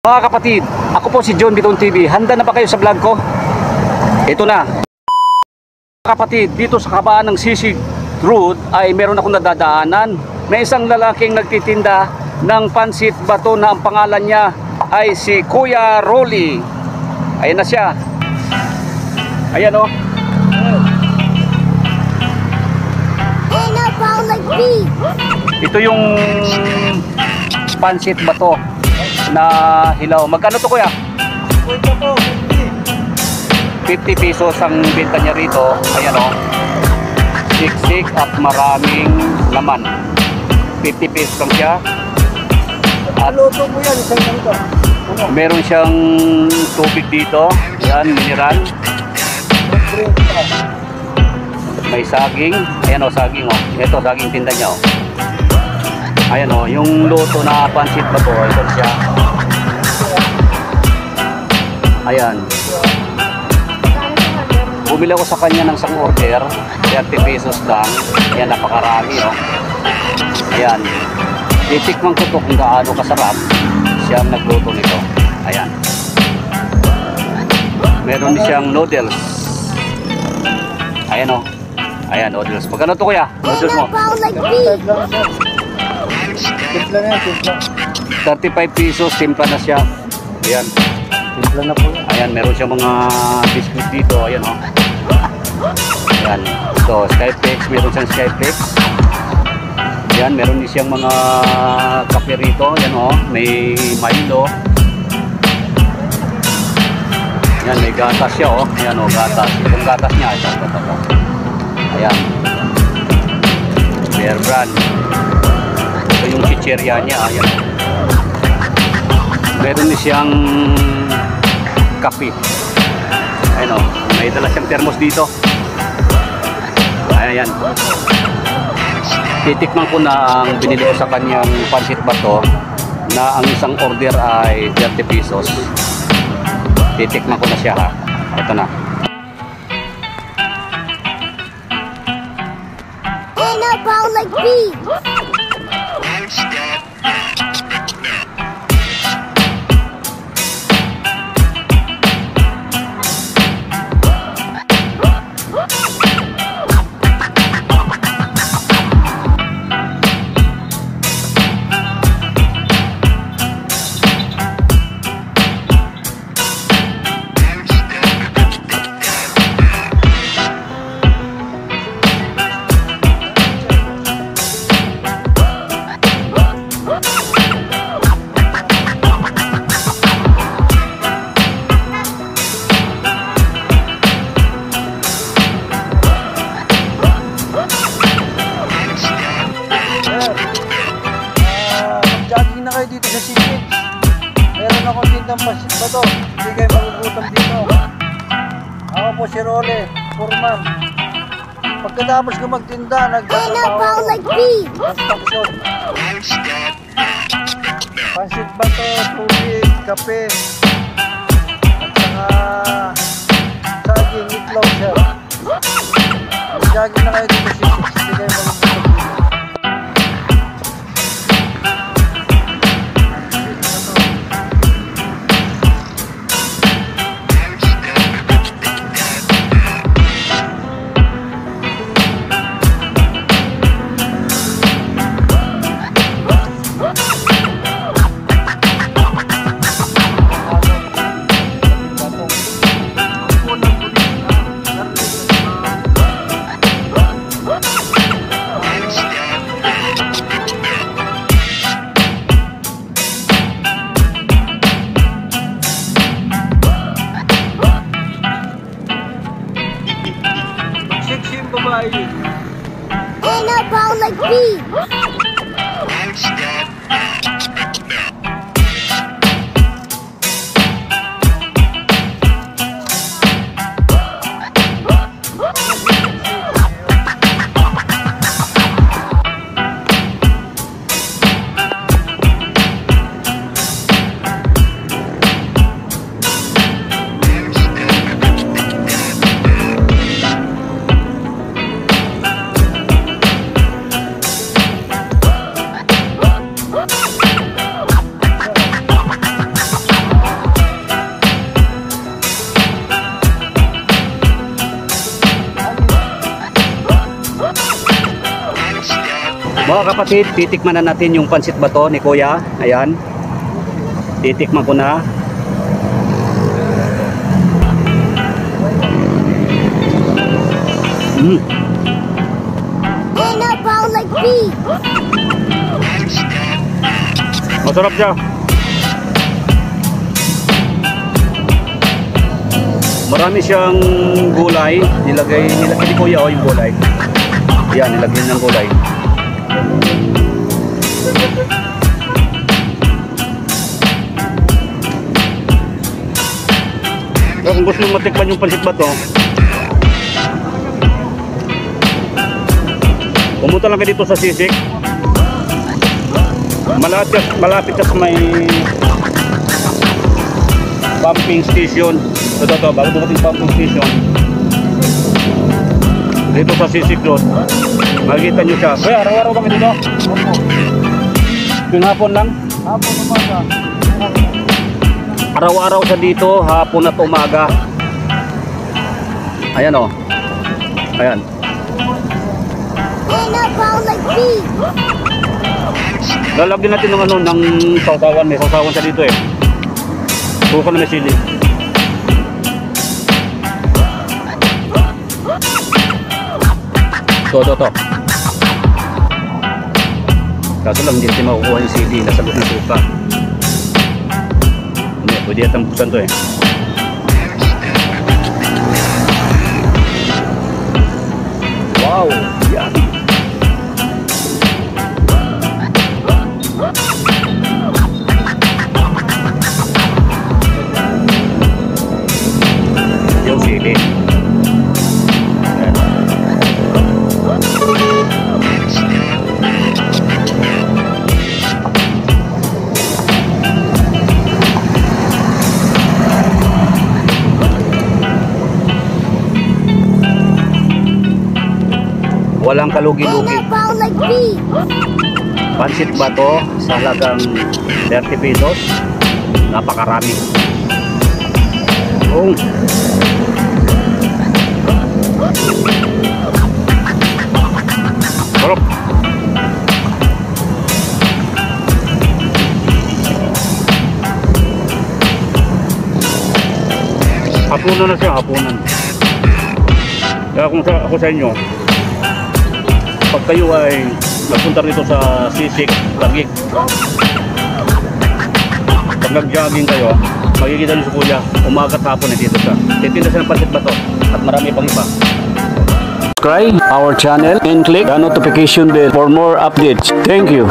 Mga kapatid, ako po si John Biton TV. Handa na ba kayo sa vlog ko? Ito na. Mga kapatid, dito sa kabaan ng Sisig Road ay meron akong nadadaanan. May isang lalaking nagtitinda ng pansit bato na ang pangalan niya ay si Kuya Rolly. Ayan na siya. Ayan o. Ito yung pansit bato na hilaw. Magkano to kuya? 50 pesos ang benta niya rito. Ayan o, siksik at maraming laman. 50 pesos lang siya. At luto mo yan, isang ganito. Meron siyang tubig dito. Yan, mineral. May saging. Ayan o, saging o. Ito, saging tinda niya o. Ayan o, yung luto na pansit bato. Ito siya. Ayan. Bumili ako sa kanya ng isang order, 30 pesos lang. Ayan, napakarami o. Ayan. Titikman ko to kung gaano kasarap siya ang nagluto nito. Ayan. Meron siyang noodles. Ayan o. Ayan, noodles. Magkano to kuya? Noodles mo? Timpla na yan, timpla. 35 pesos, timpla na siya. Ayan. Timpla na po. Ayan, meron siyang mga biscuit dito. Ayan o. Ayan. So, Skyflex. Meron siyang Skyflex. Ayan, meron din siyang mga kape rito. Ayan o. May Milo. Ayan, may gatas siya o. Ayan o, gatas. Itong gatas niya. Ito. Ayan. Bear Brand. Ito yung chicheria niya. Ayan. Meron din siyang kape. Ayan o. May dala siyang thermos dito. Ayan. Titikman ko na ang binili ko sa kanyang pansit bato na ang isang order ay 30 pesos. Titikman ko na siya ha. Ito na. In a bowl like beef. Jogging na kayo dito sa Sisig. Meron akong tindang pansit bato. Hindi kayo magugutom dito. Ako po si Rolly, Furman. Pagkatapos ko magtinda, nagtatrabaho ako. Construction. Pansit bato, tubig, kape, at saka saging, itlog, sir. Jogging na kayo dito sa Sisig. Hindi kayo magugutom dito. Mga kapatid, titikman na natin yung pansit bato ni Kuya. Ayan. Titikman ko na. In a bowl like beef. Masarap siya. Marami siyang gulay. Nilagay ni Kuya yung gulay. Yan, nilagyan ng gulay. So, kung gusto mong matikman yung pansit bato, pumunta lang ka dito sa Sisig. Malapit ka sa may pumping station. Ito, bago dumating pumping station, dito sa Sisig Road, makikita nyo siya. Kuya, araw-araw ba dito? Opo. Yung hapon lang? Hapon umaga. Araw-araw sa dito, hapon at umaga. Ayan o. Ayan. In a bowl like beef. Lalagyan natin ng ng sausawan. May sausawan sa dito eh. Bukan na may sili. To. Kaso lang, hindi natin makukuha yung sili. Nasa loob ng suka. Hindi, pwede yatang buksan to eh. Wow! Yan! Yung sili. Walang In kalugi-lugi. a bowl like beef. Pansit bato sa halagang 30 pesos. Napakarami. Oh. Sarap. Hapunan na siya, hapunan. Kaya kung ako sa inyo, pag kayo ay nagpunta rito sa Sisig, Taguig, pag nag-jogging kayo, makikita nyo si Kuya, umaga at hapon dito siya. Titinda siya ng pansit bato at marami pang iba. Subscribe our channel and click the notification bell for more updates. Thank you.